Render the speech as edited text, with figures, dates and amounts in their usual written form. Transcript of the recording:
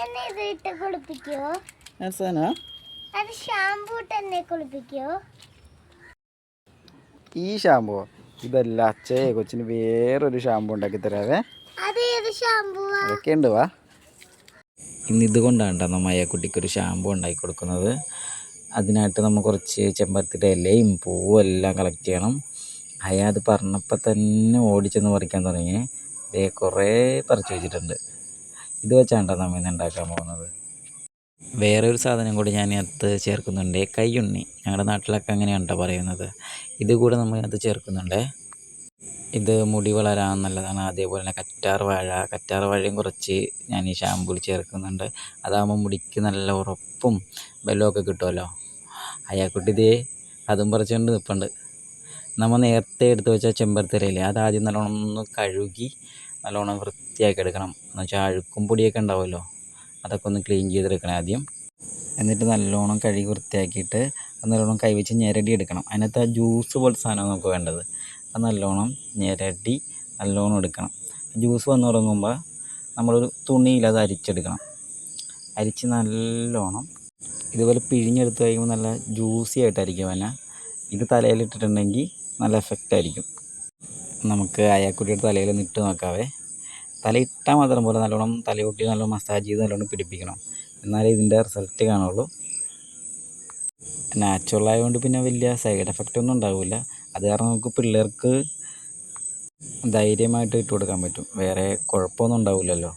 എന്നെ ഇത് ഇട്ട് കുളിപ്പിക്കോ? അവസാനോ അത് ഷാമ്പൂ തന്നെ കുളിപ്പിക്കോ? ഈ ഷാമ്പൂ ഇതല്ല അച്ഛേ, കൊച്ചിന് വേറൊരു ഷാമ്പൂ ഉണ്ടാക്കി തരാവേ. അതേത് ഷാമ്പൂവാ? അതൊക്കെ ഉണ്ട്, വാ. ഇന്ന് ഇതുകൊണ്ടാണ് കേട്ടോ നമ്മൾ അയ്യാക്കുട്ടിക്കൊരു ഷാമ്പൂ ഉണ്ടാക്കി കൊടുക്കുന്നത്. അതിനായിട്ട് നമ്മൾ കുറച്ച് ചെമ്പരത്തിയുടെ ഇലയും പൂവും എല്ലാം കളക്ട് ചെയ്യണം. അയാൾ അത് പറഞ്ഞപ്പോൾ തന്നെ ഓടിച്ചെന്ന് പറിക്കാൻ തുടങ്ങി. ദേ കുറേ പറിച്ച് വെച്ചിട്ടുണ്ട്. ഇത് വെച്ചാണ് കേട്ടോ നമ്മൾ ഇന്ന് ഉണ്ടാക്കാൻ പോകുന്നത്. വേറെ ഒരു സാധനം കൂടി ഞാൻ അതിനകത്ത് ചേർക്കുന്നുണ്ട്, കയ്യുണ്ണി. ഞങ്ങളുടെ നാട്ടിലൊക്കെ അങ്ങനെയാണ് കേട്ടോ പറയുന്നത്. ഇത് കൂടെ നമ്മൾ അതിനകത്ത് ചേർക്കുന്നുണ്ട്. ഇത് മുടി വളരാൻ നല്ലതാണ്. അതേപോലെ തന്നെ കറ്റാർ വാഴയും കുറച്ച് ഞാൻ ഈ ഷാമ്പൂവിൽ ചേർക്കുന്നുണ്ട്. അതാകുമ്പോൾ മുടിക്ക് നല്ല ഉറപ്പും ബലമൊക്കെ കിട്ടുമല്ലോ. അയ്യാക്കുട്ടി ഇതേ അതും പറിച്ചുകൊണ്ട് നിൽപ്പുണ്ട്. നമ്മൾ നേരത്തെ എടുത്ത് വെച്ച ചെമ്പരത്തിയിലയില്ലേ, അതാദ്യം നല്ലോണം ഒന്ന് കഴുകി നല്ലോണം വൃത്തിയാക്കി എടുക്കണം. എന്ന് വെച്ചാൽ അഴുക്കും പൊടിയൊക്കെ ഉണ്ടാവുമല്ലോ, അതൊക്കെ ഒന്ന് ക്ലീൻ ചെയ്തെടുക്കണം ആദ്യം. എന്നിട്ട് നല്ലോണം കഴുകി വൃത്തിയാക്കിയിട്ട് നല്ലോണം കൈവച്ച് ഞെരടി എടുക്കണം. അതിനകത്ത് ആ ജ്യൂസ് പോലത്തെ സാധനമാണ് നമുക്ക് വേണ്ടത്. അത് നല്ലോണം ഞെരടി നല്ലോണം എടുക്കണം. ജ്യൂസ് വന്ന് തുടങ്ങുമ്പോൾ നമ്മളൊരു തുണിയിൽ അത് അരിച്ചെടുക്കണം. അരിച്ച് നല്ലോണം ഇതുപോലെ പിഴിഞ്ഞെടുത്ത് കഴിയുമ്പോൾ നല്ല ജ്യൂസി ആയിട്ടായിരിക്കും വന്നെ. ഇത് തലയിലിട്ടിട്ടുണ്ടെങ്കിൽ നല്ല എഫക്റ്റായിരിക്കും. നമുക്ക് അയാക്കുട്ടിയുടെ തലയിലൊന്ന് ഇട്ട് നോക്കാവേ. തലയിട്ടാൽ മാത്രം പോലെ നല്ലോണം തലയൊട്ടി നല്ലോണം മസാജ് ചെയ്ത് നല്ലോണം പിടിപ്പിക്കണം. എന്നാലേ ഇതിൻ്റെ റിസൾട്ട് കാണുള്ളൂ. നാച്ചുറൽ ആയതുകൊണ്ട് പിന്നെ വലിയ സൈഡ് എഫക്റ്റ് ഒന്നും ഉണ്ടാവില്ല. അത് കാരണം നമുക്ക് പിള്ളേർക്ക് ധൈര്യമായിട്ട് ഇട്ട് കൊടുക്കാൻ പറ്റും. വേറെ കുഴപ്പമൊന്നും ഉണ്ടാവില്ലല്ലോ.